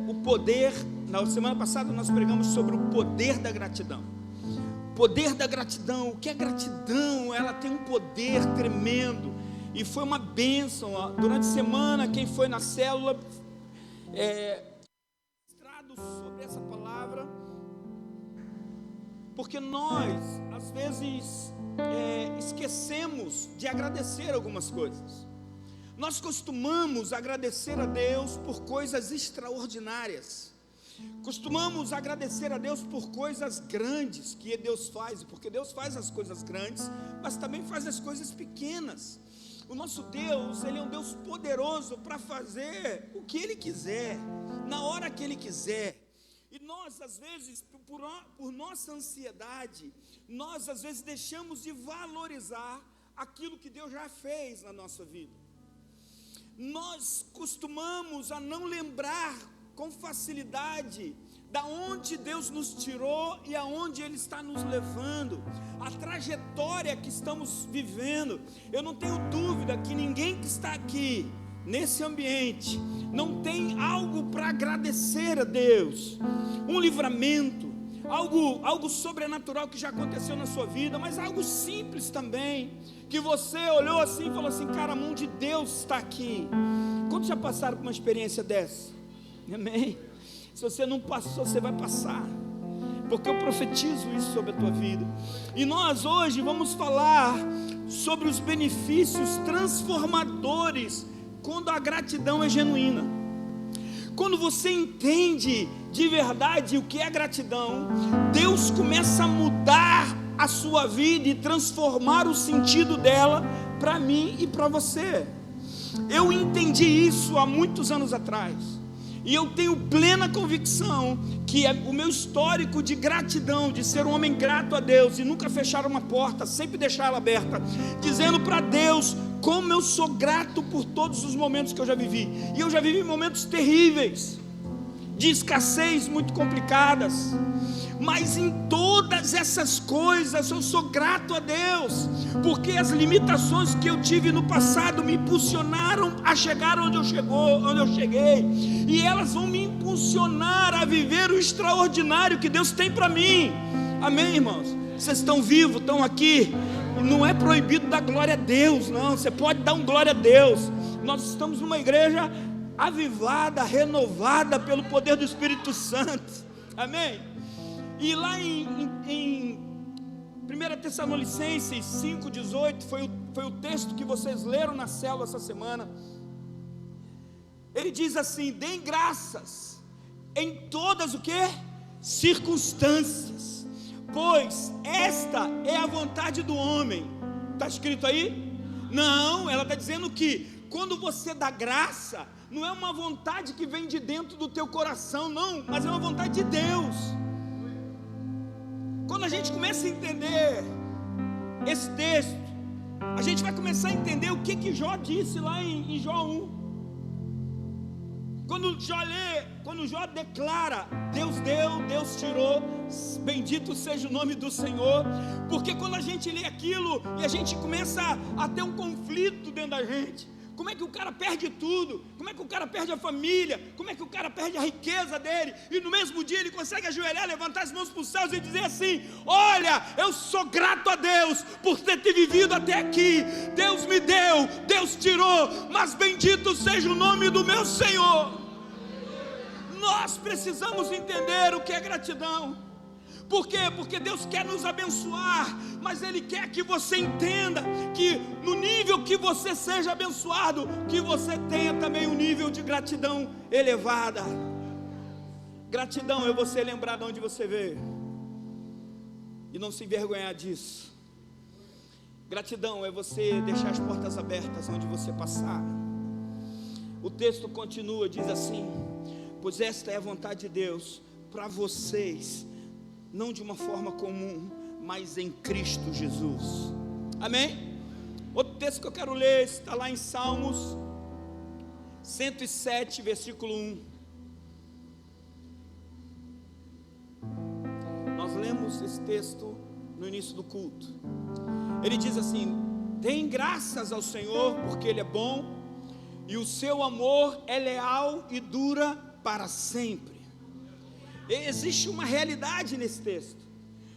o poder. Na semana passada nós pregamos sobre o poder da gratidão. Poder da gratidão. O que é gratidão? Ela tem um poder tremendo. E foi uma bênção. Durante a semana, quem foi na célula ministrado sobre essa palavra. Porque nós, às vezes, esquecemos de agradecer algumas coisas. Nós costumamos agradecer a Deus por coisas extraordinárias. Costumamos agradecer a Deus por coisas grandes que Deus faz, porque Deus faz as coisas grandes, mas também faz as coisas pequenas. O nosso Deus, Ele é um Deus poderoso para fazer o que Ele quiser, na hora que Ele quiser. E nós, às vezes, por nossa ansiedade, nós às vezes deixamos de valorizar aquilo que Deus já fez na nossa vida. Nós costumamos a não lembrar com facilidade da onde Deus nos tirou e aonde Ele está nos levando, a trajetória que estamos vivendo. Eu não tenho dúvida que ninguém que está aqui nesse ambiente não tem algo para agradecer a Deus, um livramento, algo sobrenatural que já aconteceu na sua vida, mas algo simples também, que você olhou assim e falou assim: cara, a mão de Deus está aqui. Quantos já passaram por uma experiência dessa? Amém? Se você não passou, você vai passar, porque eu profetizo isso sobre a tua vida. E nós hoje vamos falar sobre os benefícios transformadores quando a gratidão é genuína. Quando você entende de verdade o que é gratidão, Deus começa a mudar a sua vida e transformar o sentido dela para mim e para você. Eu entendi isso há muitos anos atrás, e eu tenho plena convicção que o meu histórico de gratidão, de ser um homem grato a Deus e nunca fechar uma porta, sempre deixar ela aberta, dizendo para Deus como eu sou grato por todos os momentos que eu já vivi. E eu já vivi momentos terríveis, de escassez muito complicadas, mas em todas essas coisas eu sou grato a Deus, porque as limitações que eu tive no passado me impulsionaram a chegar onde eu cheguei, e elas vão me impulsionar a viver o extraordinário que Deus tem para mim. Amém, irmãos? Vocês estão vivos, estão aqui. Não é proibido dar glória a Deus, não. Você pode dar um glória a Deus. Nós estamos numa igreja avivada, renovada pelo poder do Espírito Santo. Amém? E lá em 1 Tessalonicenses 5,18, foi o texto que vocês leram na célula essa semana. Ele diz assim: deem graças em todas o quê? Circunstâncias, pois esta é a vontade do homem. Está escrito aí? Não, ela está dizendo que quando você dá graça, não é uma vontade que vem de dentro do teu coração, não, mas é uma vontade de Deus. Quando a gente começa a entender esse texto, a gente vai começar a entender o que Jó disse lá em Jó 1. Quando Jó declara: Deus deu, Deus tirou, bendito seja o nome do Senhor. Porque quando a gente lê aquilo e a gente começa a ter um conflito dentro da gente, como é que o cara perde tudo? Como é que o cara perde a família? Como é que o cara perde a riqueza dele? E no mesmo dia ele consegue ajoelhar, levantar as mãos para os céus e dizer assim: olha, eu sou grato a Deus por ter te vivido até aqui. Deus me deu, Deus tirou, mas bendito seja o nome do meu Senhor. Nós precisamos entender o que é gratidão. Por quê? Porque Deus quer nos abençoar, mas Ele quer que você entenda que no nível que você seja abençoado, que você tenha também um nível de gratidão elevada. Gratidão é você lembrar de onde você veio e não se envergonhar disso. Gratidão é você deixar as portas abertas onde você passar. O texto continua, diz assim: pois esta é a vontade de Deus para vocês, não de uma forma comum, mas em Cristo Jesus. Amém? Outro texto que eu quero ler está lá em Salmos 107, versículo 1. Nós lemos esse texto no início do culto. Ele diz assim: deem graças ao Senhor, porque Ele é bom, e o seu amor é leal e dura para sempre. Existe uma realidade nesse texto,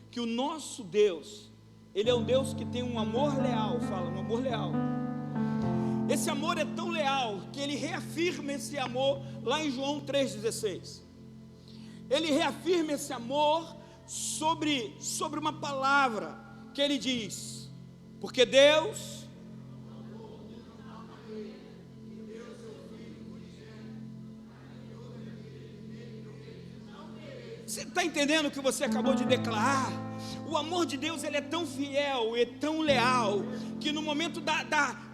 que o nosso Deus, Ele é um Deus que tem um amor leal, fala, um amor leal. Esse amor é tão leal, que Ele reafirma esse amor, lá em João 3,16, Ele reafirma esse amor, sobre uma palavra, que Ele diz, porque Deus, você está entendendo o que você acabou de declarar? O amor de Deus, ele é tão fiel e tão leal, que no momento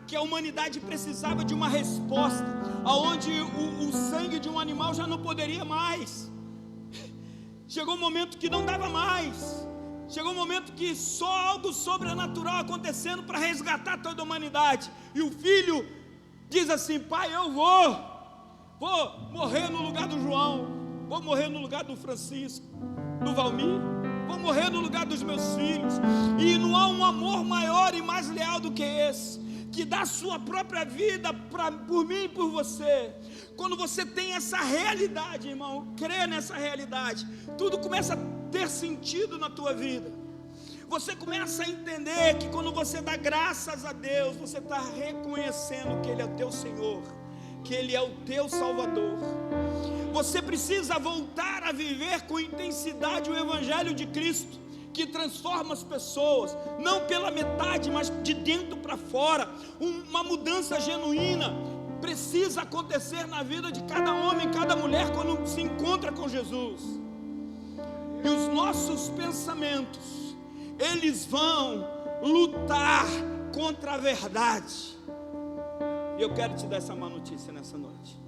que a humanidade precisava de uma resposta, aonde o sangue de um animal já não poderia mais, chegou um momento que não dava mais, chegou um momento que só algo sobrenatural acontecendo para resgatar toda a humanidade, e o filho diz assim: pai, eu vou morrer no lugar do João, vou morrer no lugar do Francisco, do Valmir, vou morrer no lugar dos meus filhos, e não há um amor maior e mais leal do que esse, que dá a sua própria vida por mim e por você. Quando você tem essa realidade, irmão, crê nessa realidade, tudo começa a ter sentido na tua vida. Você começa a entender que quando você dá graças a Deus, você está reconhecendo que Ele é o teu Senhor, que Ele é o teu Salvador. Você precisa voltar a viver com intensidade o Evangelho de Cristo, que transforma as pessoas, não pela metade, mas de dentro para fora. Uma mudança genuína precisa acontecer na vida de cada homem, cada mulher, quando se encontra com Jesus. E os nossos pensamentos, eles vão lutar contra a verdade. E eu quero te dar essa má notícia nessa noite.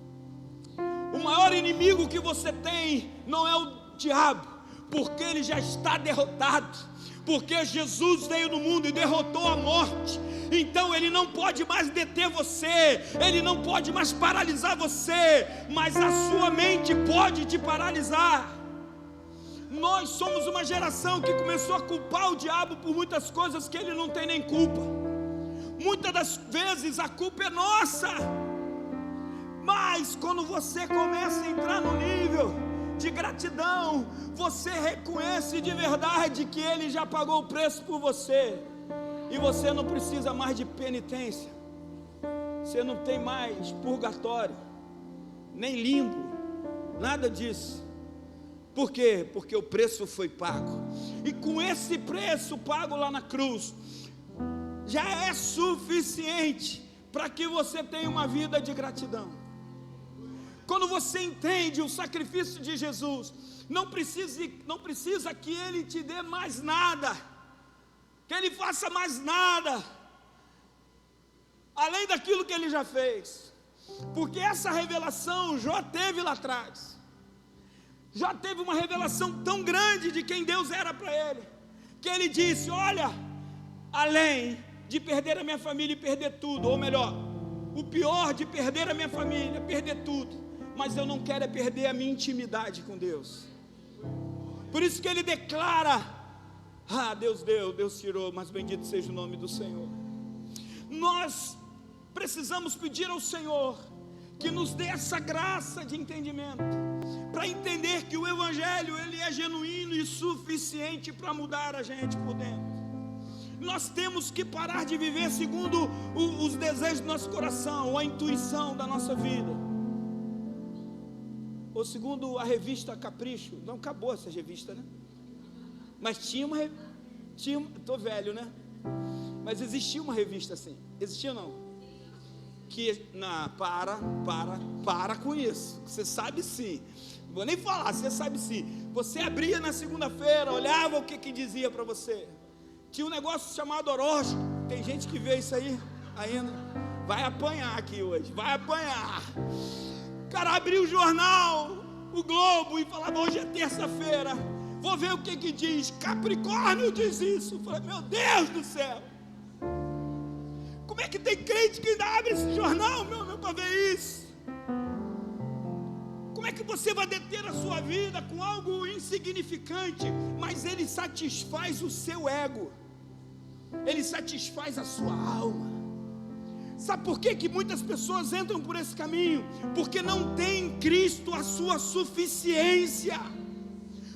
O maior inimigo que você tem não é o diabo, porque ele já está derrotado, porque Jesus veio no mundo e derrotou a morte. Então ele não pode mais deter você, ele não pode mais paralisar você, mas a sua mente pode te paralisar. Nós somos uma geração que começou a culpar o diabo por muitas coisas que ele não tem nem culpa. Muitas das vezes a culpa é nossa, mas quando você começa a entrar no nível de gratidão, você reconhece de verdade que Ele já pagou o preço por você, e você não precisa mais de penitência, você não tem mais purgatório, nem limbo, nada disso. Por quê? Porque o preço foi pago, e com esse preço pago lá na cruz, já é suficiente para que você tenha uma vida de gratidão. Quando você entende o sacrifício de Jesus, não precisa que Ele te dê mais nada, que Ele faça mais nada, além daquilo que Ele já fez, porque essa revelação Jó teve lá atrás. Jó teve uma revelação tão grande de quem Deus era para ele, que ele disse: olha, além de perder a minha família e perder tudo, ou melhor, o pior de perder a minha família, perder tudo, mas eu não quero é perder a minha intimidade com Deus. Por isso que ele declara: Deus deu, Deus tirou, mas bendito seja o nome do Senhor. Nós precisamos pedir ao Senhor que nos dê essa graça de entendimento, para entender que o Evangelho, ele é genuíno e suficiente para mudar a gente por dentro. Nós temos que parar de viver segundo os desejos do nosso coração, ou a intuição da nossa vida, ou segundo a revista Capricho. Não acabou essa revista, né? Mas estou velho, né? Mas existia uma revista assim. Existia ou não? Que, não, para com isso. Você sabe sim. Não vou nem falar, você sabe sim. Você abria na segunda-feira, olhava o que dizia para você. Tinha um negócio chamado horóscopo. Tem gente que vê isso aí ainda. Vai apanhar aqui hoje, vai apanhar. O cara abriu o jornal, o Globo, e falava: hoje é terça-feira, vou ver o que diz. Capricórnio diz isso. Eu falei: meu Deus do céu, como é que tem crente que ainda abre esse jornal, meu, para ver isso? Como é que você vai deter a sua vida com algo insignificante, mas ele satisfaz o seu ego, ele satisfaz a sua alma? Sabe por que muitas pessoas entram por esse caminho? Porque não tem em Cristo a sua suficiência,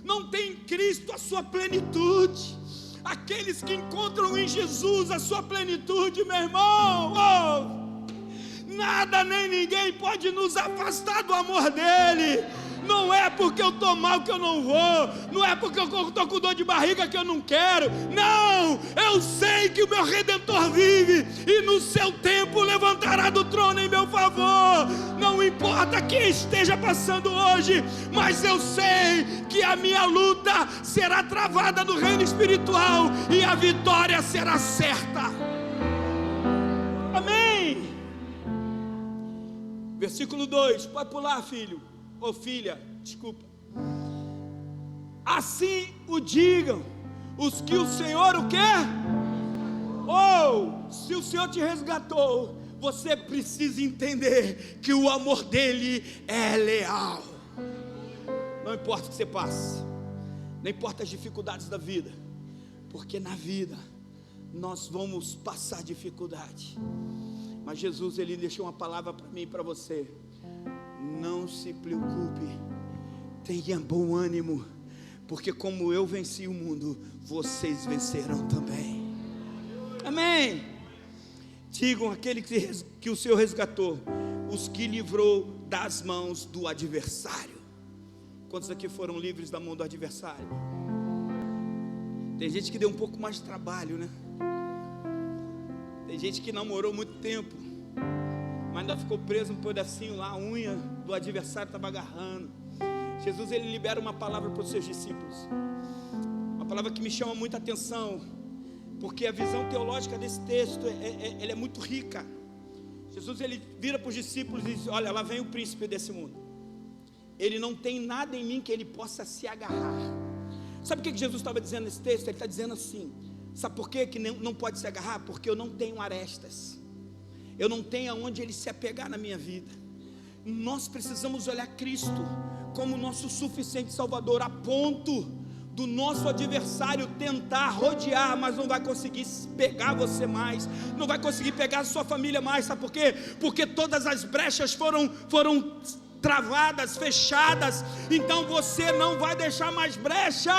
não tem em Cristo a sua plenitude. Aqueles que encontram em Jesus a sua plenitude, meu irmão, nada nem ninguém pode nos afastar do amor dele. Não é porque eu estou mal que eu não vou, não é porque eu estou com dor de barriga que eu não quero, não, eu sei que o meu Redentor vive, e no seu tempo levantará do trono em meu favor. Não importa quem esteja passando hoje, mas eu sei que a minha luta será travada no reino espiritual, e a vitória será certa. Amém. Versículo 2, pode pular, filho. Ou filha, desculpa. Assim o digam os que o Senhor o quer. Se o Senhor te resgatou, você precisa entender que o amor dele é leal. Não importa o que você passe, não importa as dificuldades da vida, porque na vida nós vamos passar dificuldade, mas Jesus, ele deixou uma palavra para mim e para você: não se preocupe, tenha bom ânimo, porque como eu venci o mundo, vocês vencerão também. Amém. Digam aquele que o Senhor resgatou, os que livrou das mãos do adversário. Quantos aqui foram livres da mão do adversário? Tem gente que deu um pouco mais de trabalho, né? Tem gente que namorou muito tempo, mas ainda ficou preso um pedacinho lá, a unha do adversário estava agarrando. Jesus, ele libera uma palavra para os seus discípulos, uma palavra que me chama muita atenção, porque a visão teológica desse texto ela é muito rica. Jesus, ele vira para os discípulos e diz: olha, lá vem o príncipe desse mundo, ele não tem nada em mim que ele possa se agarrar. Sabe o que Jesus estava dizendo nesse texto? Ele está dizendo assim: sabe por que não pode se agarrar? Porque eu não tenho arestas, eu não tenho aonde ele se apegar na minha vida. Nós precisamos olhar Cristo como nosso suficiente Salvador, a ponto do nosso adversário tentar rodear, mas não vai conseguir pegar você mais, não vai conseguir pegar a sua família mais. Sabe por quê? Porque todas as brechas foram travadas, fechadas. Então você não vai deixar mais brecha,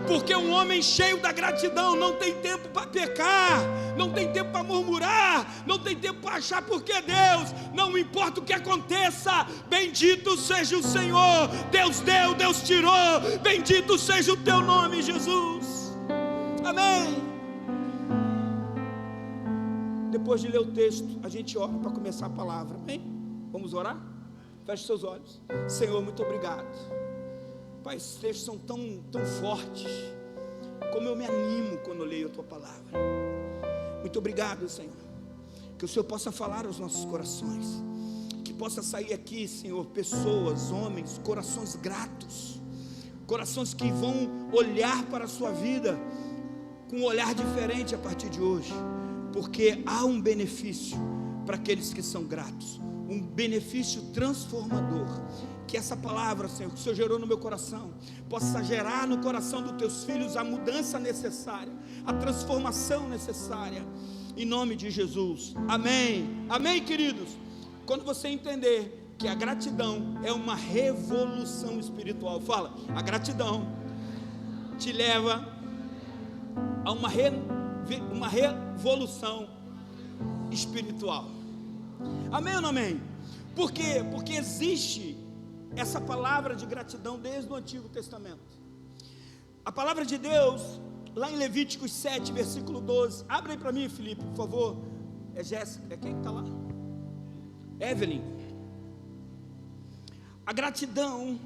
porque um homem cheio da gratidão não tem tempo para pecar, não tem tempo para murmurar, não tem tempo para achar porque Deus, não importa o que aconteça, bendito seja o Senhor. Deus deu, Deus tirou, bendito seja o teu nome, Jesus. Amém. Depois de ler o texto, a gente ora para começar a palavra. Amém? Vamos orar? Feche seus olhos. Senhor, muito obrigado. Pai, esses textos são tão fortes. Como eu me animo quando eu leio a tua palavra. Muito obrigado, Senhor. Que o Senhor possa falar aos nossos corações. Que possa sair aqui, Senhor, pessoas, homens, corações gratos. Corações que vão olhar para a sua vida com um olhar diferente a partir de hoje. Porque há um benefício para aqueles que são gratos. Um benefício transformador. Que essa palavra, Senhor, que o Senhor gerou no meu coração, possa gerar no coração dos teus filhos a mudança necessária, a transformação necessária, em nome de Jesus. Amém. Amém, queridos. Quando você entender que a gratidão é uma revolução espiritual, fala, a gratidão te leva a uma revolução espiritual. Amém ou não amém? Por quê? Porque existe essa palavra de gratidão desde o Antigo Testamento. A palavra de Deus, lá em Levíticos 7, versículo 12. Abre aí para mim, Felipe, por favor. É Jéssica, é quem que está lá? Evelyn. A gratidão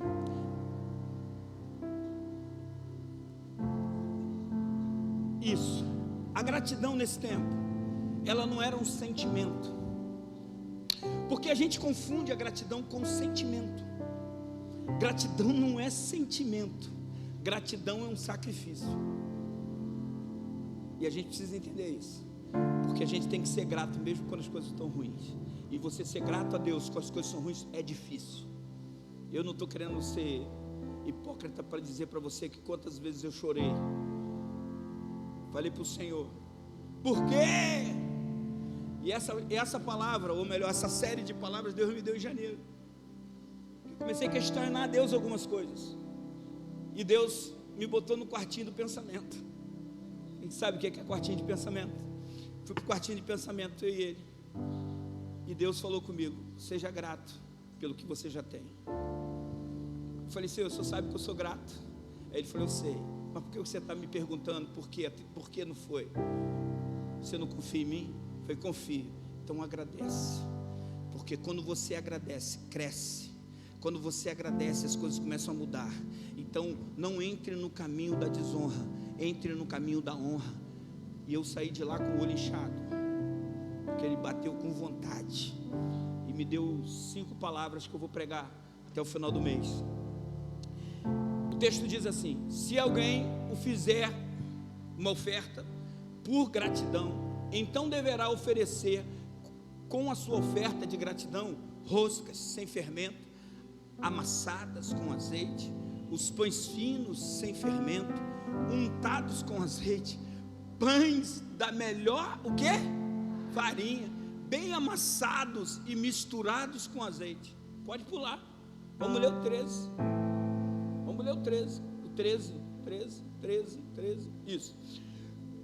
isso. A gratidão nesse tempo, ela não era um sentimento. Porque a gente confunde a gratidão com sentimento. Gratidão não é sentimento. Gratidão é um sacrifício. E a gente precisa entender isso. Porque a gente tem que ser grato mesmo quando as coisas estão ruins. E você ser grato a Deus quando as coisas são ruins é difícil. Eu não estou querendo ser hipócrita para dizer para você que quantas vezes eu chorei. Falei para o Senhor: por quê? E essa palavra, ou melhor, essa série de palavras, Deus me deu em janeiro. Eu comecei a questionar a Deus algumas coisas. E Deus me botou no quartinho do pensamento. A gente sabe o que é quartinho de pensamento? Fui para o quartinho de pensamento, eu e ele. E Deus falou comigo: seja grato pelo que você já tem. Eu falei: Senhor, o Senhor sabe que eu sou grato. Aí ele falou: eu sei. Mas por que você está me perguntando por quê? Por que não foi? Você não confia em mim? Eu falei: confio. Então agradece. Porque quando você agradece, cresce. Quando você agradece, as coisas começam a mudar. Então não entre no caminho da desonra, entre no caminho da honra. E eu saí de lá com o olho inchado, porque ele bateu com vontade e me deu 5 palavras que eu vou pregar até o final do mês. O texto diz assim: se alguém o fizer uma oferta por gratidão, então deverá oferecer com a sua oferta de gratidão roscas sem fermento, amassadas com azeite, os pães finos sem fermento, untados com azeite, pães da melhor, o quê? Farinha, bem amassados e misturados com azeite. Pode pular, vamos ler o 13. Vamos ler o 13. O 13, isso.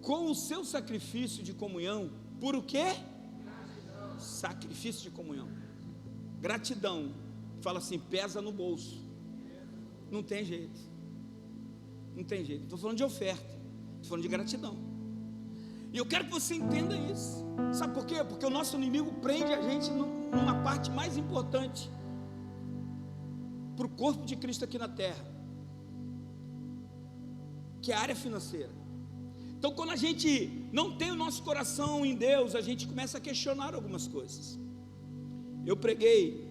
Com o seu sacrifício de comunhão, por o quê? Gratidão. Sacrifício de comunhão. Gratidão, fala assim, pesa no bolso. Não tem jeito. Não tem jeito. Estou falando de oferta, estou falando de gratidão. E eu quero que você entenda isso. Sabe por quê? Porque o nosso inimigo prende a gente numa parte mais importante para o corpo de Cristo aqui na terra, que é a área financeira. Então, quando a gente não tem o nosso coração em Deus, a gente começa a questionar algumas coisas. Eu preguei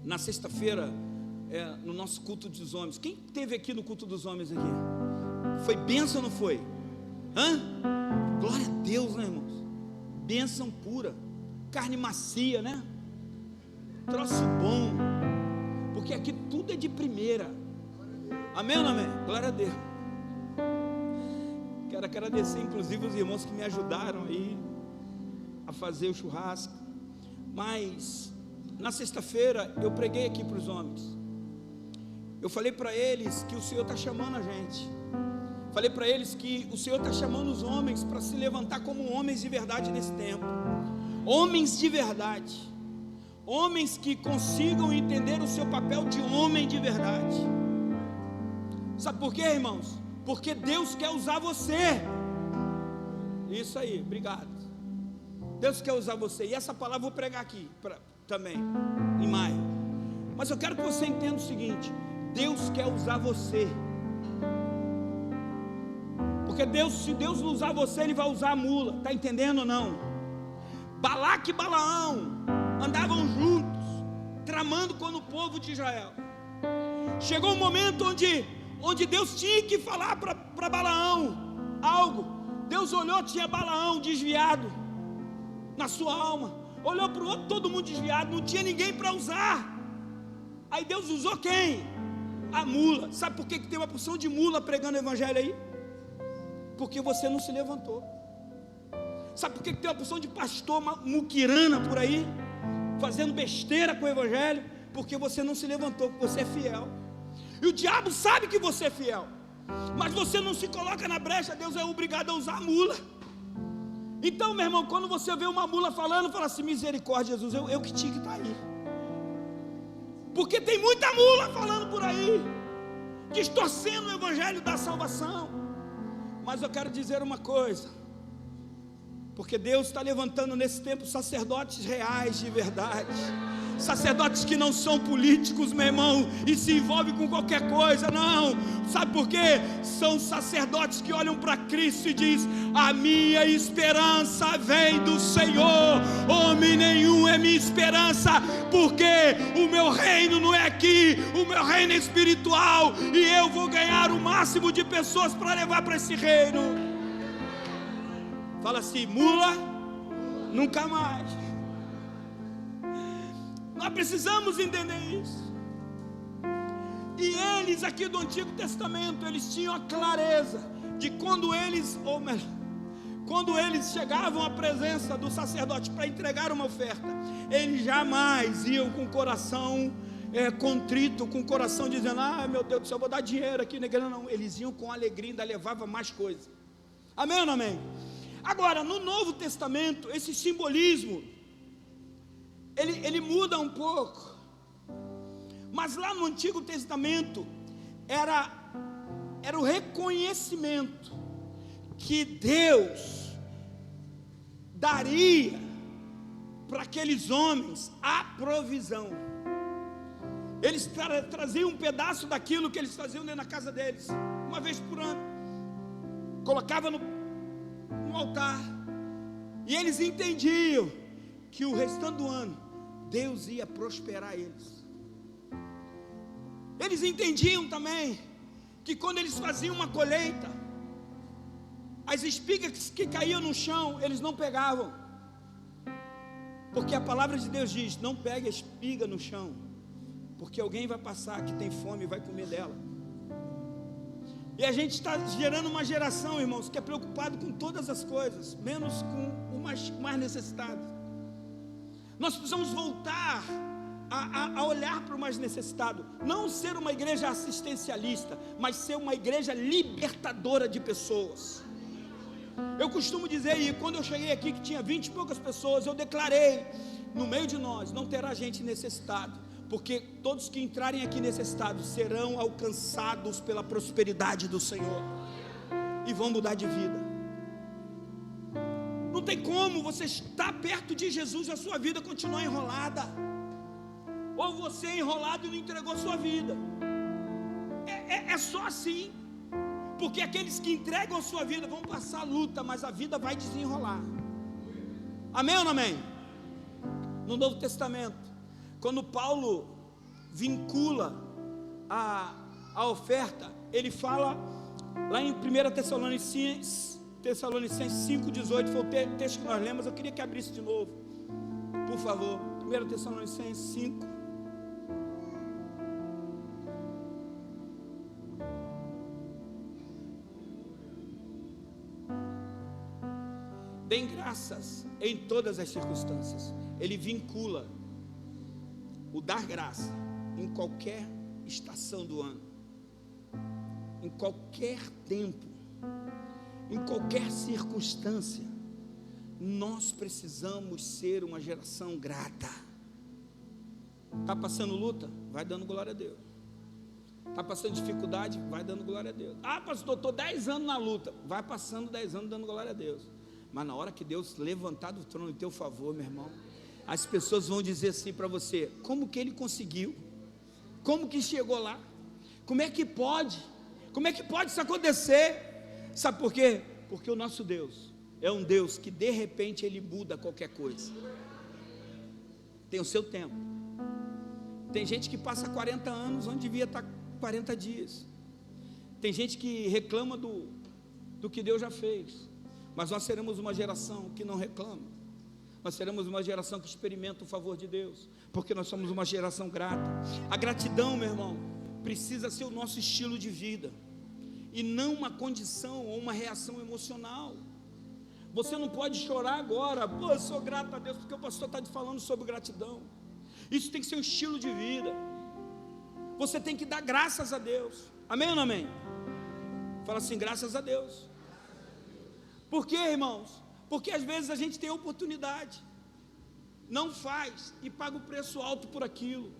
na sexta-feira, no nosso culto dos homens. Quem esteve aqui no culto dos homens aqui? Foi bênção ou não foi? Glória a Deus, né, irmãos? Bênção pura, carne macia, né? Troço bom, porque aqui tudo é de primeira. Amém ou não amém? Glória a Deus. Quero agradecer inclusive os irmãos que me ajudaram aí a fazer o churrasco. Mas na sexta-feira eu preguei aqui para os homens. Eu falei para eles que o Senhor está chamando a gente. Falei para eles que o Senhor está chamando os homens para se levantar como homens de verdade nesse tempo. Homens de verdade. Homens que consigam entender o seu papel de homem de verdade. Sabe por quê, irmãos? Porque Deus quer usar você. Isso aí, obrigado. Deus quer usar você. E essa palavra eu vou pregar aqui também, em maio. Mas eu quero que você entenda o seguinte: Deus quer usar você. Porque se Deus não usar você, Ele vai usar a mula. Está entendendo ou não? Balaque e Balaão andavam juntos, tramando com o povo de Israel. Chegou um momento onde Deus tinha que falar para Balaão algo. Deus olhou, tinha Balaão desviado na sua alma. Olhou para o outro, todo mundo desviado, não tinha ninguém para usar. Aí Deus usou quem? A mula. Sabe por que tem uma porção de mula pregando o evangelho aí? Porque você não se levantou. Sabe por que tem uma porção de pastor muquirana por aí, fazendo besteira com o evangelho? Porque você não se levantou, porque você é fiel. E o diabo sabe que você é fiel, mas você não se coloca na brecha. Deus é obrigado a usar a mula. Então, meu irmão, quando você vê uma mula falando, fala assim: misericórdia, Jesus, eu que tinha que estar aí. Porque tem muita mula falando por aí, distorcendo o evangelho da salvação. Mas eu quero dizer uma coisa, porque Deus está levantando nesse tempo sacerdotes reais de verdade, sacerdotes que não são políticos, meu irmão, e se envolvem com qualquer coisa, não. Sabe por quê? São sacerdotes que olham para Cristo e diz: a minha esperança vem do Senhor, homem nenhum é minha esperança, porque o meu reino não é aqui, o meu reino é espiritual, e eu vou ganhar o máximo de pessoas para levar para esse reino. Fala assim: mula, nunca mais. Nós precisamos entender isso. E eles aqui do Antigo Testamento, eles tinham a clareza de quando eles, quando eles chegavam à presença do sacerdote para entregar uma oferta, eles jamais iam com o coração contrito, com o coração dizendo: ah, meu Deus do céu, vou dar dinheiro aqui na igreja. Não, eles iam com alegria, ainda levavam mais coisas. Amém ou não amém? Agora, no Novo Testamento, esse simbolismo ele muda um pouco. Mas lá no Antigo Testamento era o reconhecimento que Deus daria para aqueles homens a provisão. Eles traziam um pedaço daquilo que eles faziam dentro da casa deles, uma vez por ano, colocava no altar, e eles entendiam que o restante do ano Deus ia prosperar eles. Eles entendiam também que quando eles faziam uma colheita, as espigas que caíam no chão, eles não pegavam, porque a palavra de Deus diz: não pegue a espiga no chão, porque alguém vai passar que tem fome e vai comer dela. E a gente está gerando uma geração, irmãos, que é preocupado com todas as coisas, menos com o mais necessitado. Nós precisamos voltar a olhar para o mais necessitado, não ser uma igreja assistencialista, mas ser uma igreja libertadora de pessoas. Eu costumo dizer, e quando eu cheguei aqui que tinha 20 e poucas pessoas, eu declarei: no meio de nós não terá gente necessitada, porque todos que entrarem aqui necessitados serão alcançados pela prosperidade do Senhor e vão mudar de vida. Não tem como você estar perto de Jesus e a sua vida continuar enrolada, ou você é enrolado e não entregou sua vida. É só assim, porque aqueles que entregam a sua vida vão passar a luta, mas a vida vai desenrolar. Amém ou não amém? No Novo Testamento, quando Paulo vincula a oferta, ele fala lá em 1 Tessalonicenses 5,18, foi o texto que nós lemos. Eu queria que abrisse de novo, por favor. 1 Tessalonicenses 5. Deem graças em todas as circunstâncias. Ele vincula o dar graça em qualquer estação do ano, em qualquer tempo, em qualquer circunstância. Nós precisamos ser uma geração grata. Está passando luta? Vai dando glória a Deus. Está passando dificuldade? Vai dando glória a Deus. Ah, pastor, estou 10 anos na luta. Vai passando 10 anos dando glória a Deus. Mas na hora que Deus levantar do trono em teu favor, meu irmão, as pessoas vão dizer assim para você: como que ele conseguiu? Como que chegou lá? Como é que pode? Como é que pode isso acontecer? Sabe por quê? Porque o nosso Deus é um Deus que de repente ele muda qualquer coisa. Tem o seu tempo. Tem gente que passa 40 anos onde devia estar 40 dias. Tem gente que reclama do que Deus já fez. Mas nós seremos uma geração que não reclama. Nós seremos uma geração que experimenta o favor de Deus, porque nós somos uma geração grata. A gratidão, meu irmão, precisa ser o nosso estilo de vida, e não uma condição ou uma reação emocional. Você não pode chorar agora: pô, eu sou grato a Deus porque o pastor está falando sobre gratidão. Isso tem que ser um estilo de vida. Você tem que dar graças a Deus. Amém ou não amém? Fala assim: graças a Deus. Por quê, irmãos? Porque às vezes a gente tem oportunidade, não faz e paga o preço alto por aquilo.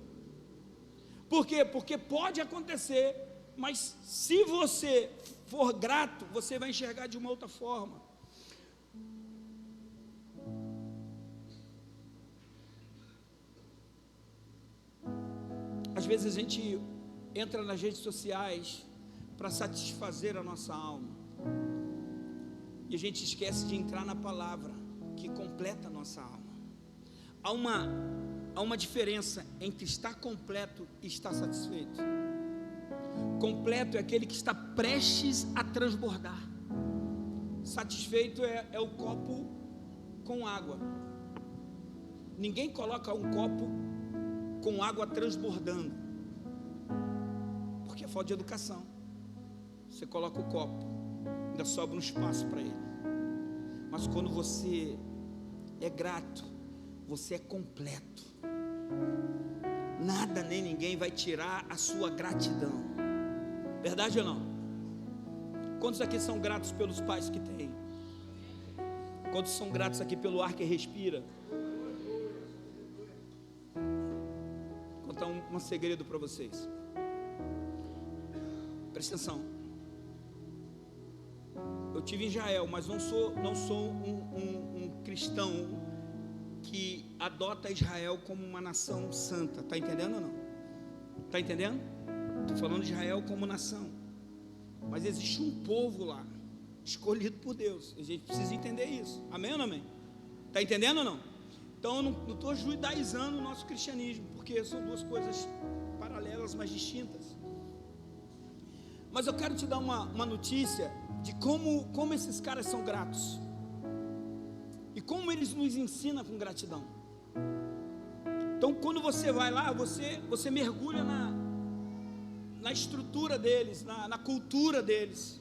Por quê? Porque pode acontecer, mas se você for grato, você vai enxergar de uma outra forma. Às vezes a gente entra nas redes sociais para satisfazer a nossa alma, e a gente esquece de entrar na palavra que completa a nossa alma. Há uma diferença entre estar completo e estar satisfeito. Completo é aquele que está prestes a transbordar. Satisfeito é o copo com água. Ninguém coloca um copo com água transbordando, porque é falta de educação. Você coloca o copo, ainda sobra um espaço para ele. Mas quando você é grato, você é completo. Nada nem ninguém vai tirar a sua gratidão. Verdade ou não? Quantos aqui são gratos pelos pais que têm? Quantos são gratos aqui pelo ar que respira? Vou contar um segredo para vocês. Presta atenção. Eu tive em Israel, mas não sou um cristão que adota Israel como uma nação santa. Está entendendo ou não? Está entendendo? Estou falando de Israel como nação. Mas existe um povo lá, escolhido por Deus. A gente precisa entender isso. Amém ou não amém? Está entendendo ou não? Então eu não estou judaizando o nosso cristianismo, porque são duas coisas paralelas, mas distintas. Mas eu quero te dar uma notícia de como esses caras são gratos. E como eles nos ensinam com gratidão. Então quando você vai lá, você mergulha na estrutura deles, na cultura deles.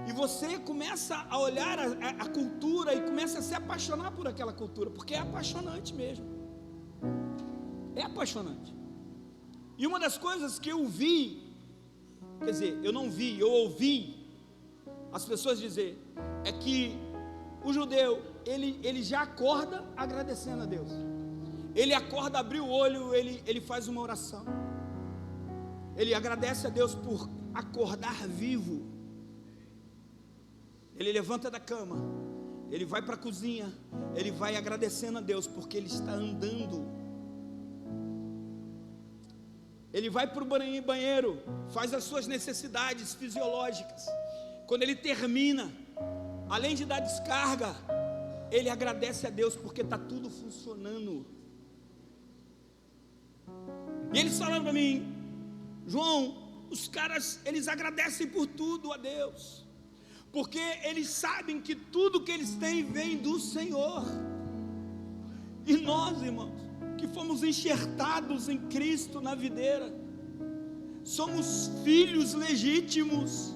E você começa a olhar a cultura e começa a se apaixonar por aquela cultura, porque é apaixonante mesmo. É apaixonante. E uma das coisas que eu vi, quer dizer, eu não vi, eu ouvi as pessoas dizer, é que o judeu, ele já acorda agradecendo a Deus. Ele acorda, abre o olho, ele faz uma oração. Ele agradece a Deus por acordar vivo. Ele levanta da cama, ele vai para a cozinha, ele vai agradecendo a Deus porque ele está andando. Ele vai para o banheiro, faz as suas necessidades fisiológicas. Quando ele termina, além de dar descarga, ele agradece a Deus porque está tudo funcionando. E eles falaram para mim, João, os caras, eles agradecem por tudo a Deus, porque eles sabem que tudo que eles têm vem do Senhor. E nós, irmãos, que fomos enxertados em Cristo na videira, somos filhos legítimos,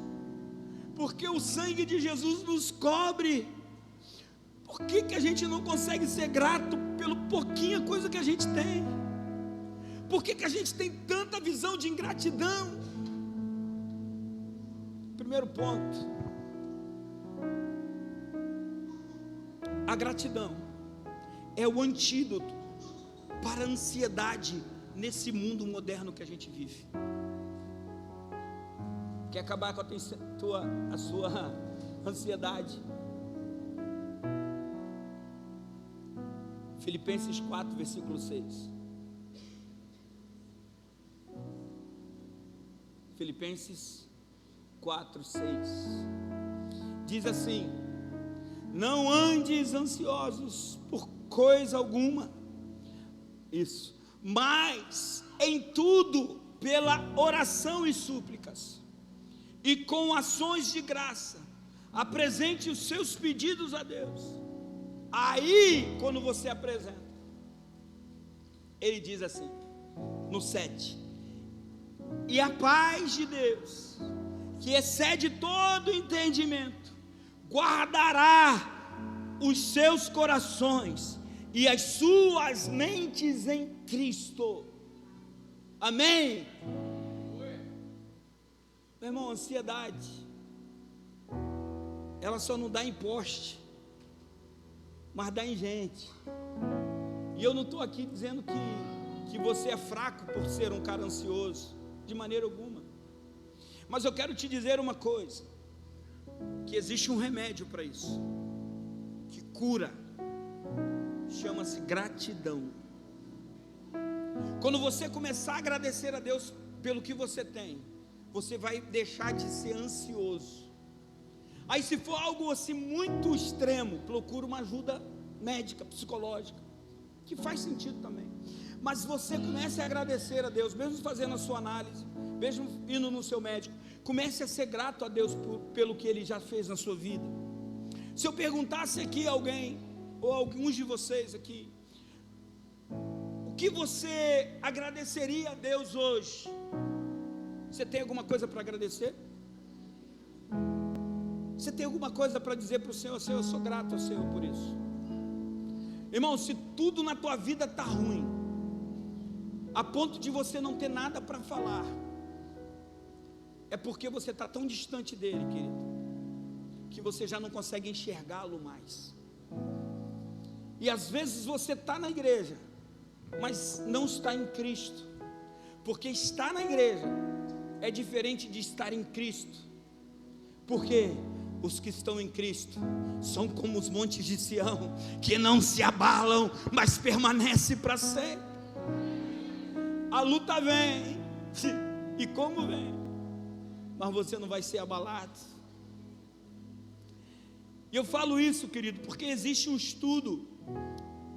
porque o sangue de Jesus nos cobre. Por que a gente não consegue ser grato pelo pouquinha coisa que a gente tem? Por que a gente tem tanta visão de ingratidão? Primeiro ponto, a gratidão é o antídoto para a ansiedade nesse mundo moderno que a gente vive. Quer acabar com a sua ansiedade? Filipenses 4, versículo 6. Filipenses 4, 6. Diz assim: não andes ansiosos por coisa alguma. Isso. Mas em tudo, pela oração e súplicas, e com ações de graça, apresente os seus pedidos a Deus. Aí, quando você apresenta, ele diz assim, no 7: e a paz de Deus, que excede todo entendimento, guardará os seus corações e as suas mentes em Cristo. Amém? Meu irmão, a ansiedade, ela só não dá em poste, mas dá em gente. E eu não estou aqui dizendo que você é fraco por ser um cara ansioso, de maneira alguma. Mas eu quero te dizer uma coisa, que existe um remédio para isso, que cura, chama-se gratidão. Quando você começar a agradecer a Deus pelo que você tem, você vai deixar de ser ansioso. Aí, se for algo assim muito extremo, procura uma ajuda médica, psicológica, que faz sentido também. Mas você comece a agradecer a Deus, mesmo fazendo a sua análise, mesmo indo no seu médico, comece a ser grato a Deus pelo que Ele já fez na sua vida. Se eu perguntasse aqui a alguém, ou alguns de vocês aqui, o que você agradeceria a Deus hoje? Você tem alguma coisa para agradecer? Você tem alguma coisa para dizer para o Senhor? Senhor, eu sou grato ao Senhor por isso. Irmão, se tudo na tua vida está ruim, a ponto de você não ter nada para falar, é porque você está tão distante dele, querido, que você já não consegue enxergá-lo mais. E às vezes você está na igreja, mas não está em Cristo, porque estar na igreja é diferente de estar em Cristo, porque os que estão em Cristo são como os montes de Sião, que não se abalam, mas permanecem para sempre. A luta vem, e como vem, mas você não vai ser abalado. E eu falo isso, querido, porque existe um estudo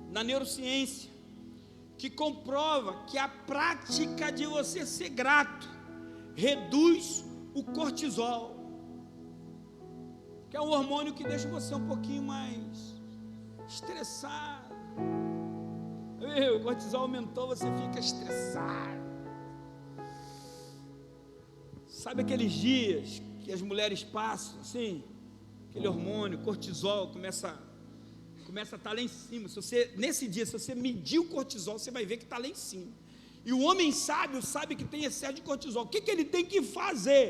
na neurociência que comprova que a prática de você ser grato reduz o cortisol, que é um hormônio que deixa você um pouquinho mais estressado. O cortisol aumentou, você fica estressado. Sabe aqueles dias que as mulheres passam assim, aquele hormônio, cortisol, começa a estar lá em cima. Se você, nesse dia, se você medir o cortisol, você vai ver que está lá em cima. E o homem sábio sabe que tem excesso de cortisol. O que ele tem que fazer?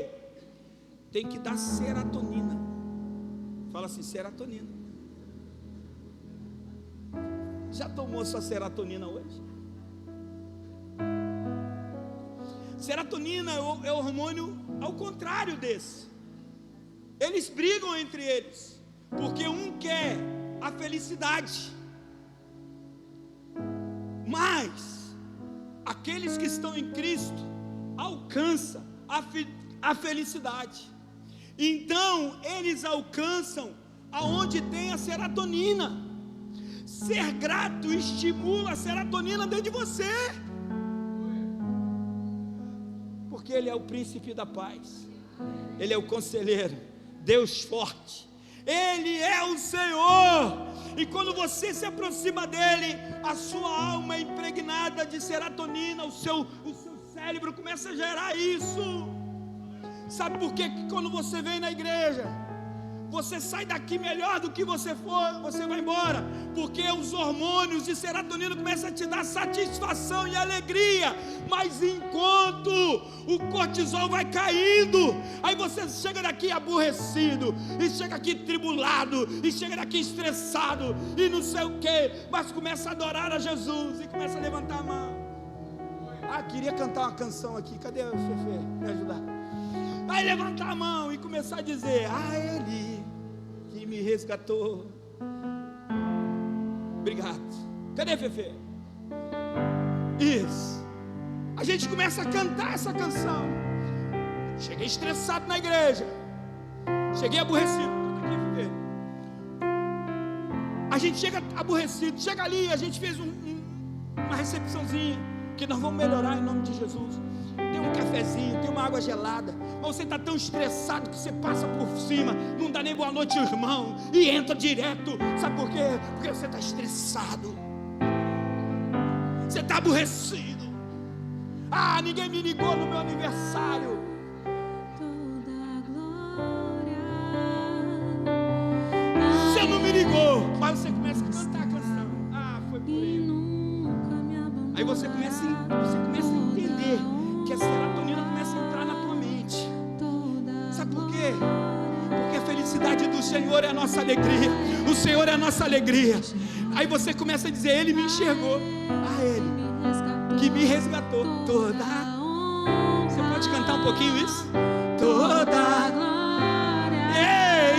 Tem que dar serotonina. Fala assim, serotonina. Já tomou sua serotonina hoje? Serotonina é o hormônio ao contrário desse. Eles brigam entre eles, porque um quer a felicidade, mas aqueles que estão em Cristo alcançam a felicidade. Então eles alcançam aonde tem a serotonina. Ser grato estimula a serotonina dentro de você, porque Ele é o príncipe da paz, Ele é o conselheiro, Deus forte, Ele é o Senhor. E quando você se aproxima dEle, a sua alma é impregnada de serotonina, o seu cérebro começa a gerar isso. Sabe por quê? Que quando você vem na igreja, você sai daqui melhor do que você for, você vai embora, porque os hormônios de serotonina começam a te dar satisfação e alegria, mas enquanto o cortisol vai caindo, aí você chega daqui aborrecido, e chega aqui tribulado, e chega daqui estressado, e não sei o que, mas começa a adorar a Jesus, e começa a levantar a mão. Queria cantar uma canção aqui, cadê o Fefe? Me ajudar. Vai levantar a mão e começar a dizer: a Ele que me resgatou. Obrigado. Cadê Fefe? Isso. A gente começa a cantar essa canção. Cheguei estressado na igreja, cheguei aborrecido. Aqui, Fefe. A gente chega aborrecido, chega ali, a gente fez uma recepçãozinha, que nós vamos melhorar em nome de Jesus. Tem um cafezinho, tem uma água gelada, mas você está tão estressado que você passa por cima, não dá nem boa noite, irmão, e entra direto. Sabe por quê? Porque você está estressado, você está aborrecido. Ninguém me ligou no meu aniversário. Você não me ligou, mas você começa a cantar a canção. Foi por aí. Aí você começa a entender que a serotonina começa a entrar na tua mente. Sabe por quê? Porque a felicidade do Senhor é a nossa alegria. O Senhor é a nossa alegria. Aí você começa a dizer: Ele me enxergou. Ele que me resgatou. Toda. Você pode cantar um pouquinho isso? Toda glória.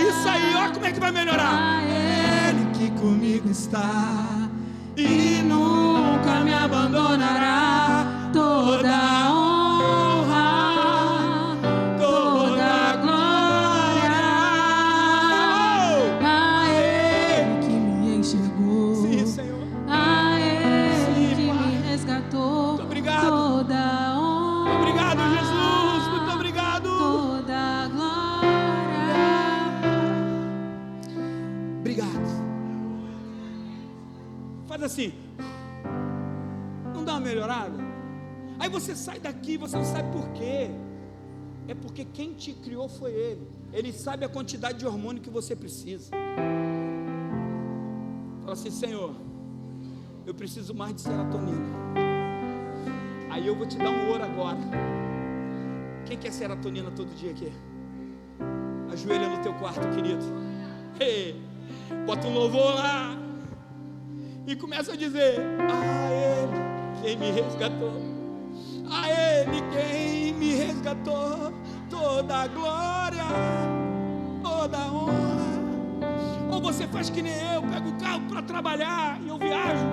Isso aí, olha como é que vai melhorar. Ele que comigo está e nunca me abandonará. Toda honra, toda glória a Ele que me enxergou. Sim, Senhor. A Ele que me resgatou. Muito obrigado. Toda honra. Muito obrigado, Jesus. Muito obrigado. Toda glória. Obrigado. Faz assim. Não dá uma melhorada? Aí você sai daqui, você não sabe por quê. é porque quem te criou foi Ele. Ele sabe a quantidade de hormônio que você precisa. Fala assim: Senhor, eu preciso mais de serotonina. Aí eu vou te dar um ouro agora. Quem quer serotonina todo dia aqui? Ajoelha no teu quarto, querido. Hey, bota um louvor lá e começa a dizer: a Ele quem me resgatou, a Ele quem me resgatou, toda a glória, toda a honra. Ou você faz que nem eu, pego o carro para trabalhar e eu viajo,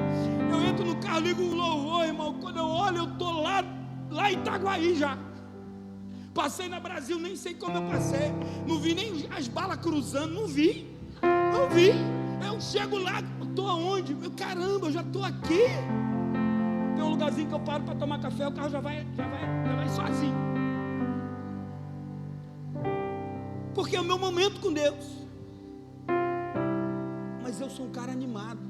eu entro no carro, ligo um louvor, irmão. Quando eu olho, eu estou lá em Itaguaí já. Passei na Brasil, nem sei como eu passei, não vi nem as balas cruzando, não vi. Eu chego lá, estou aonde? Caramba, eu já estou aqui. Tem um lugarzinho que eu paro para tomar café, o carro já vai sozinho. Porque é o meu momento com Deus. Mas eu sou um cara animado.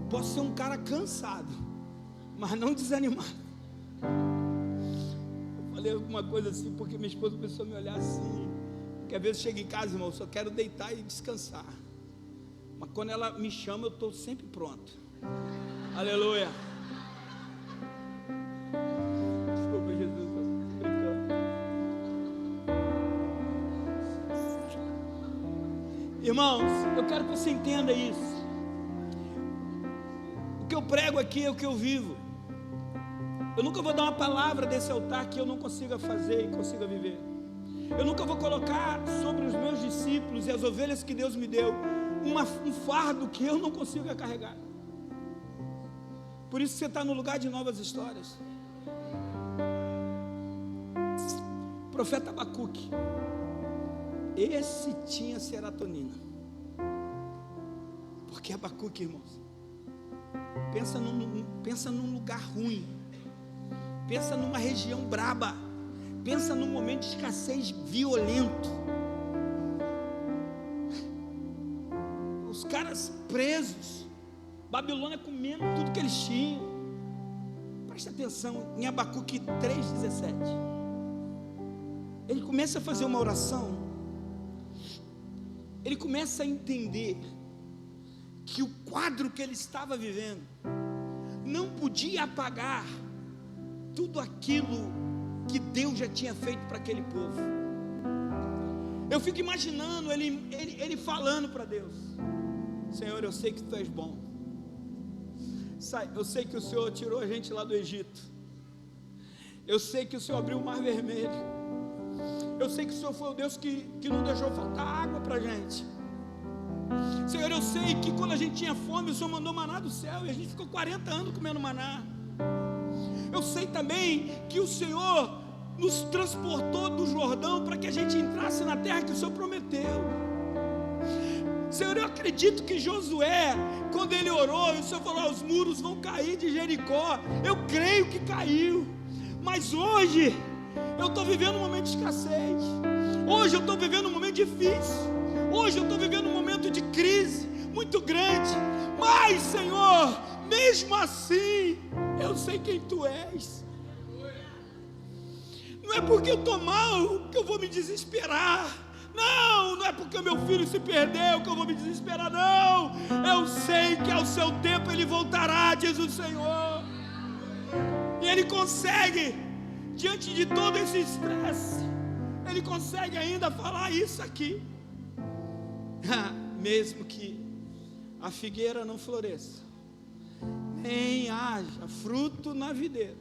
Posso ser um cara cansado, mas não desanimado. Eu falei alguma coisa assim, porque minha esposa começou a me olhar assim. Porque às vezes eu chego em casa, irmão, eu só quero deitar e descansar. Mas quando ela me chama, eu estou sempre pronto. Aleluia. Desculpa, Jesus, estou brincando. Irmãos, eu quero que você entenda isso. O que eu prego aqui é o que eu vivo. Eu nunca vou dar uma palavra desse altar que eu não consiga fazer e consiga viver. Eu nunca vou colocar sobre os meus discípulos e as ovelhas que Deus me deu um fardo que eu não consiga carregar. Por isso você está no lugar de novas histórias. Profeta Abacuque, esse tinha serotonina. Porque Abacuque, irmãos, pensa num lugar ruim, pensa numa região braba, pensa num momento de escassez violento, os caras presos, Babilônia comendo tudo que eles tinham. Presta atenção em Abacuque 3,17. Ele começa a fazer uma oração. Ele começa a entender que o quadro que ele estava vivendo não podia apagar tudo aquilo que Deus já tinha feito para aquele povo. Eu fico imaginando ele falando para Deus: Senhor, eu sei que Tu és bom. Eu sei que o Senhor tirou a gente lá do Egito. Eu sei que o Senhor abriu o mar vermelho. Eu sei que o Senhor foi o Deus que não deixou faltar água para a gente. Senhor, eu sei que quando a gente tinha fome, o Senhor mandou maná do céu e a gente ficou 40 anos comendo maná. Eu sei também que o Senhor nos transportou do Jordão para que a gente entrasse na terra que o Senhor prometeu. Senhor, eu acredito que Josué, quando ele orou, o Senhor falou: os muros vão cair de Jericó. Eu creio que caiu. Mas hoje eu estou vivendo um momento de escassez. Hoje eu estou vivendo um momento difícil. Hoje eu estou vivendo um momento de crise muito grande. Mas, Senhor, mesmo assim, eu sei quem Tu és. Não é porque eu estou mal que eu vou me desesperar. Não é porque o meu filho se perdeu que eu vou me desesperar. Não, eu sei que ao seu tempo ele voltará, diz o Senhor. E ele consegue, diante de todo esse estresse, ele consegue ainda falar isso aqui. Mesmo que a figueira não floresça, nem haja fruto na videira,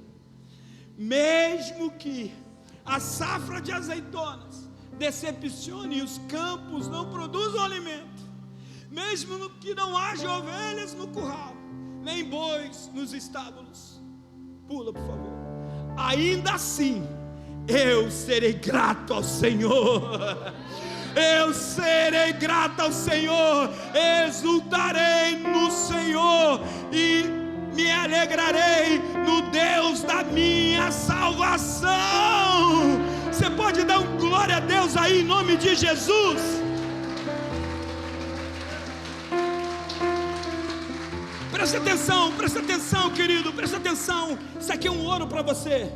mesmo que a safra de azeitonas decepcione e os campos não produzam alimento, mesmo que não haja ovelhas no curral, nem bois nos estábulos, pula por favor, ainda assim eu serei grato ao Senhor. Eu serei grato ao Senhor, exultarei no Senhor e me alegrarei no Deus da minha salvação. Você pode dar um glória a Deus aí em nome de Jesus? Presta atenção, querido, presta atenção. Isso aqui é um ouro para você.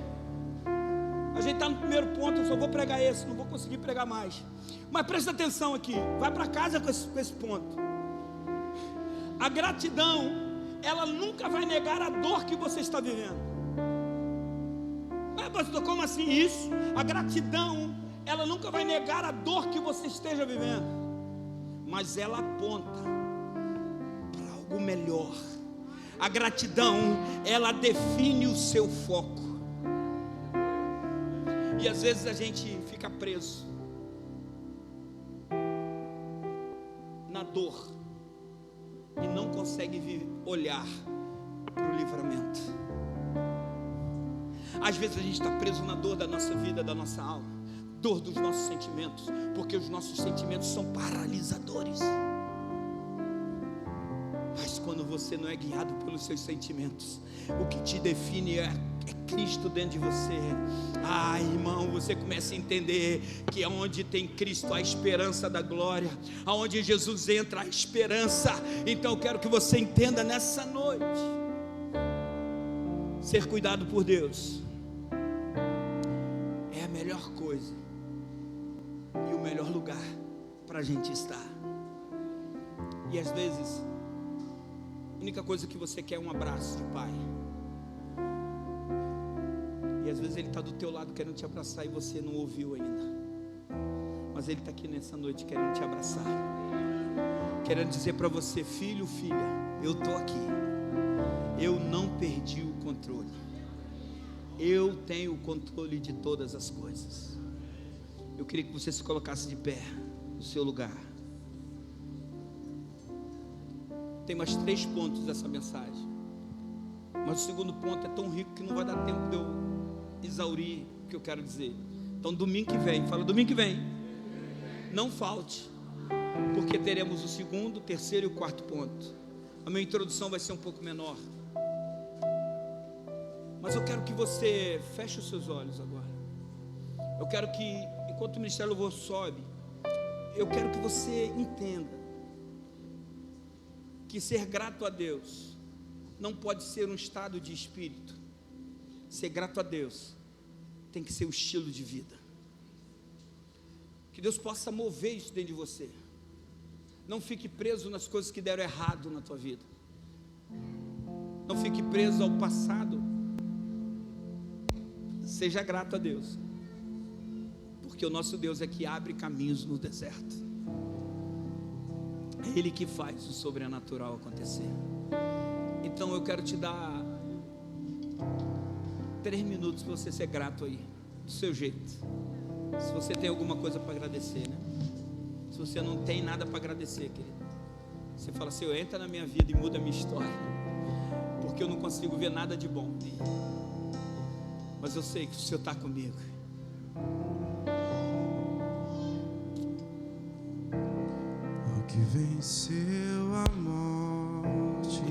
A gente está no primeiro ponto, eu só vou pregar esse, não vou conseguir pregar mais. Mas presta atenção aqui, vai para casa com esse ponto. A gratidão, ela nunca vai negar a dor que você está vivendo. Mas pastor, como assim isso? A gratidão, ela nunca vai negar a dor que você esteja vivendo, mas ela aponta para algo melhor. A gratidão, ela define o seu foco. E às vezes a gente fica preso na dor e não consegue olhar para o livramento. Às vezes a gente está preso na dor da nossa vida, da nossa alma, dor dos nossos sentimentos, porque os nossos sentimentos são paralisadores. Mas quando você não é guiado pelos seus sentimentos, o que te define é Cristo dentro de você. Irmão, você começa a entender que onde tem Cristo há esperança da glória, aonde Jesus entra, há esperança. Então eu quero que você entenda nessa noite, ser cuidado por Deus é a melhor coisa e o melhor lugar para a gente estar. E às vezes a única coisa que você quer é um abraço de pai. E às vezes ele está do teu lado querendo te abraçar e você não ouviu ainda. Mas ele está aqui nessa noite querendo te abraçar, querendo dizer para você: filho, filha, eu estou aqui. Eu não perdi o controle. Eu tenho o controle de todas as coisas. Eu queria que você se colocasse de pé no seu lugar. Tem mais 3 pontos dessa mensagem, mas o segundo ponto é tão rico que não vai dar tempo de eu exaurir o que eu quero dizer. Então domingo que vem, fala domingo que vem, não falte, porque teremos o segundo, o terceiro e o quarto ponto. A minha introdução vai ser um pouco menor, mas eu quero que você feche os seus olhos agora. Eu quero que, enquanto o Ministério Louvor sobe, eu quero que você entenda que ser grato a Deus não pode ser um estado de espírito. Ser grato a Deus tem que ser um estilo de vida. Que Deus possa mover isso dentro de você. Não fique preso nas coisas que deram errado na tua vida. Não fique preso ao passado. Seja grato a Deus, porque o nosso Deus é que abre caminhos no deserto. É Ele que faz o sobrenatural acontecer. Então eu quero te dar 3 minutos para você ser grato aí, do seu jeito. Se você tem alguma coisa para agradecer, né? Se você não tem nada para agradecer, querido, você fala: Senhor, entra na minha vida e muda a minha história, porque eu não consigo ver nada de bom, mas eu sei que o Senhor está comigo. Que venceu a morte.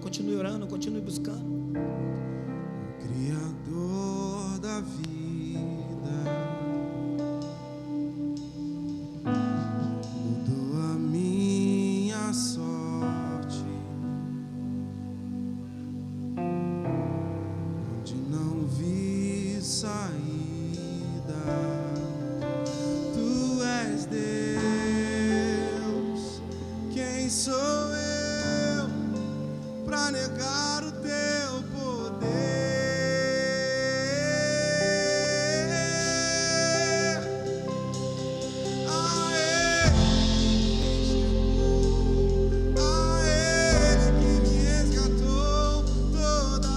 Continue orando, continue buscando. O Criador da vida mudou a minha sorte, onde não vi saída. Tu és Deus. Quem sou eu para negar o teu poder? A Ele que me resgatou, toda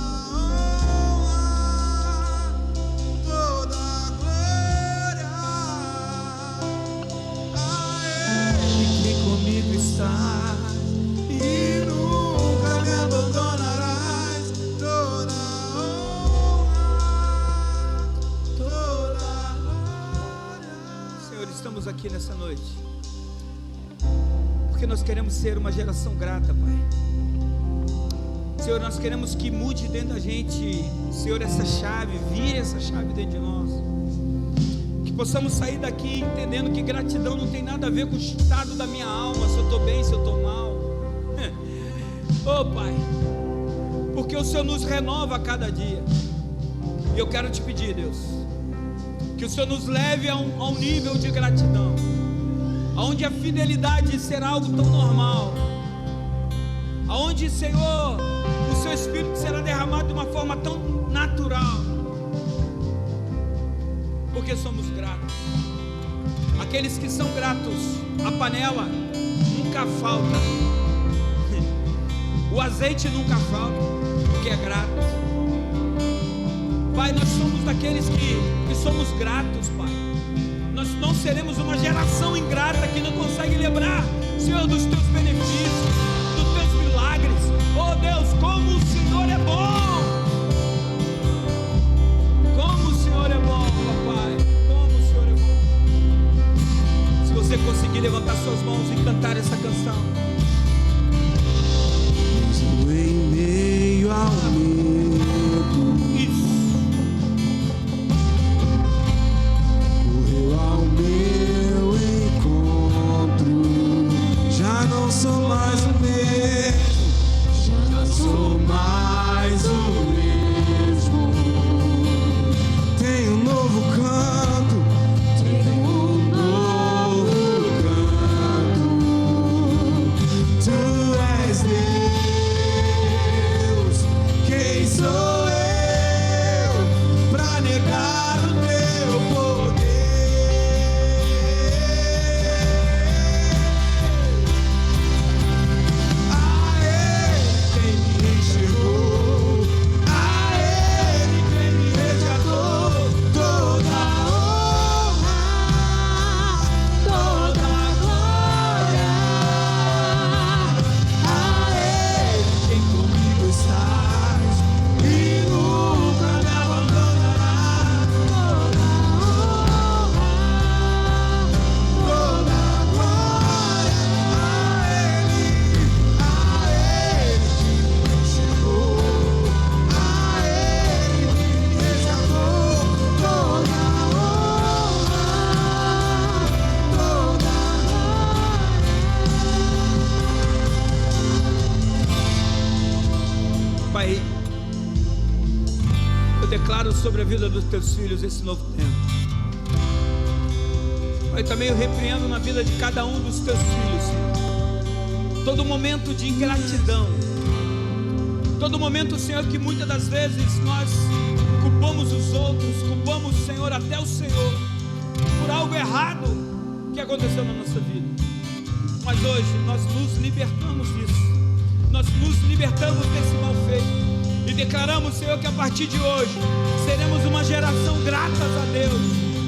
honra, toda glória. A Ele Que comigo está e nunca me abandonarás, toda honra, toda glória. Senhor, estamos aqui nessa noite porque nós queremos ser uma geração grata, Pai. Senhor, nós queremos que mude dentro da gente, Senhor, essa chave, vire essa chave dentro de nós, que possamos sair daqui entendendo que gratidão não tem nada a ver com o estado da minha alma, se eu estou bem, se eu estou mal. Oh Pai, porque o Senhor nos renova a cada dia. E eu quero te pedir, Deus, que o Senhor nos leve a um nível de gratidão, onde a fidelidade será algo tão normal, aonde, Senhor, o Seu Espírito será derramado de uma forma tão natural, porque somos gratos. Aqueles que são gratos, a panela nunca falta, o azeite nunca falta, porque é grato. Pai, nós somos daqueles que somos gratos, Pai. Nós não seremos uma geração ingrata que não consegue lembrar, Senhor, dos Teus benefícios, dos Teus milagres. Oh Deus, como o Senhor é bom! Como o Senhor é bom, papai. Como o Senhor é bom. Se você conseguir levantar suas mãos e cantar essa canção. Em meio ao medo, correu ao meu encontro. Já não sou mais o mesmo, já não sou mais o mesmo. Tenho um novo canto, tenho um novo canto. Tu és Deus. Quem sou eu pra negar o Teu poder? A Ele quem me enxergou, a Ele quem me resgatou. Toda honra, toda glória. A Ele quem comigo estás e nunca me abandonarás. Toda honra, toda glória. A Ele que me enxergou, a Ele que me resgatou. Toda honra, toda Pai, eu declaro sobre a vida dos Teus filhos esse novo tempo. Pai, também eu repreendo na vida de cada um dos Teus filhos, Senhor, todo momento de ingratidão, todo momento, Senhor, que muitas das vezes nós culpamos os outros, culpamos, Senhor, até o Senhor, por algo errado que aconteceu na nossa vida. Mas hoje nós nos libertamos disso. Nós nos libertamos desse mal feito e declaramos, Senhor, que a partir de hoje seremos uma geração gratas a Deus.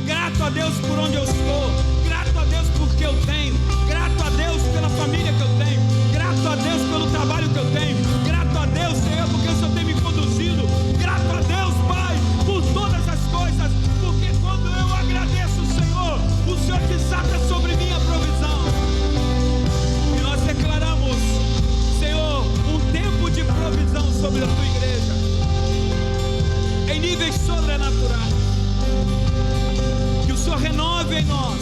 Grato a Deus por onde eu estou, grato a Deus porque eu tenho, grato a Deus pela família que eu tenho, grato a Deus pelo trabalho que eu tenho, grato a Deus, Senhor, porque o Senhor tem me conduzido, grato a Deus, Pai, por todas as coisas, porque quando eu agradeço o Senhor desata sobre mim a provisão. E nós declaramos, Senhor, um tempo de provisão sobre a Tua igreja, em níveis sobrenaturais. Que o Senhor renove em nós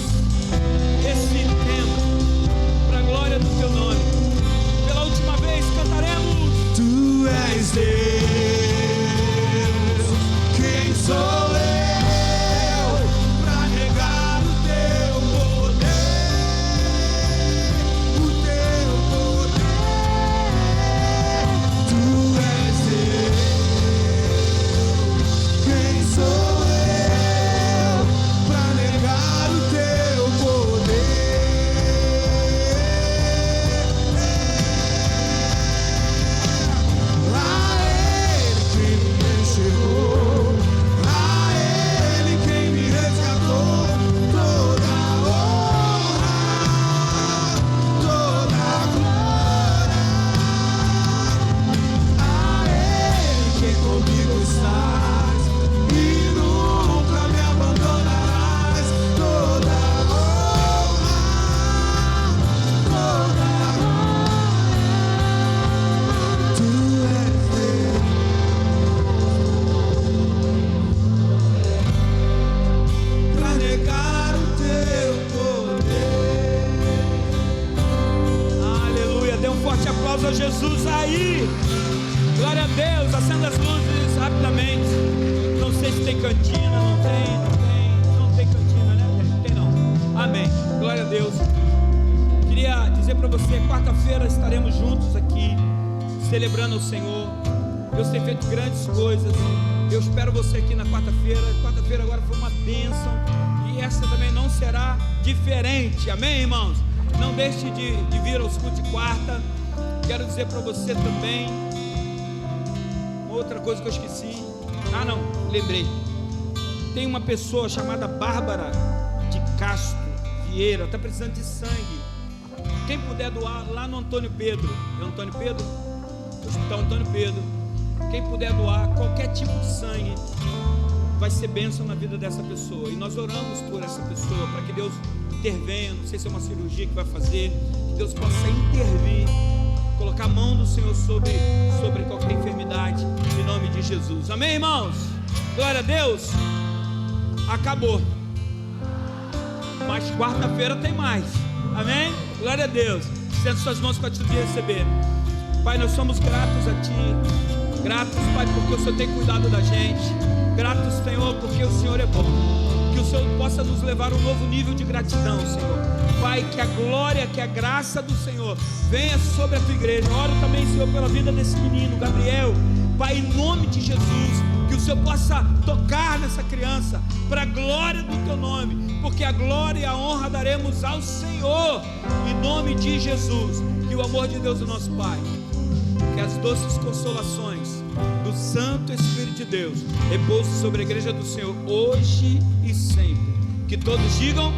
esse tempo, para a glória do Teu nome. Pela última vez cantaremos: Tu és Deus, quem sou eu pra negar o Teu poder? O Teu poder. Tu és Deus, quem sou eu pra negar o Teu poder? A Ele quem me enxergou, a Ele quem me resgatou. Toda honra, toda glória. A Ele quem comigo estás e nunca me abandonarás. Toda honra, toda glória. Tu és Deus. Pra negar o Teu poder. aleluia, dê um forte aplauso a Jesus aí. Glória a Deus, acenda as luzes rapidamente. Não sei se cantina, não tem cantina, né? Tem não. Amém. Glória a Deus. Queria dizer para você, quarta-feira estaremos juntos aqui, celebrando o Senhor. Deus tem feito grandes coisas. Eu espero você aqui na quarta-feira. Quarta-feira agora foi uma bênção, e essa também não será diferente. Amém, irmãos? Não deixe de vir aos cultos de quarta. Quero dizer para você também outra coisa que eu esqueci. Não, lembrei. Tem uma pessoa chamada Bárbara de Castro Vieira, está precisando de sangue. Quem puder doar lá no Antônio Pedro. É Antônio Pedro? Hospital Antônio Pedro. Quem puder doar qualquer tipo de sangue, vai ser bênção na vida dessa pessoa. E nós oramos por essa pessoa, para que Deus intervenha. Não sei se é uma cirurgia que vai fazer, que Deus possa intervir, colocar a mão do Senhor sobre qualquer enfermidade, em nome de Jesus. Amém, irmãos? Glória a Deus. Acabou, mas quarta-feira tem mais. Amém? Glória a Deus. Estenda suas mãos para te receber. Pai, nós somos gratos a Ti. Gratos, Pai, porque o Senhor tem cuidado da gente. Gratos, Senhor, porque o Senhor é bom. Que o Senhor possa nos levar a um novo nível de gratidão, Senhor. Pai, que a glória, que a graça do Senhor venha sobre a Tua igreja. Oro também, Senhor, pela vida desse menino, Gabriel. Pai, em nome de Jesus, que o Senhor possa tocar nessa criança, para a glória do Teu nome, porque a glória e a honra daremos ao Senhor, em nome de Jesus. Que o amor de Deus, o nosso Pai, que as doces consolações do Santo Espírito de Deus repouse sobre a igreja do Senhor, hoje e sempre. Que todos digam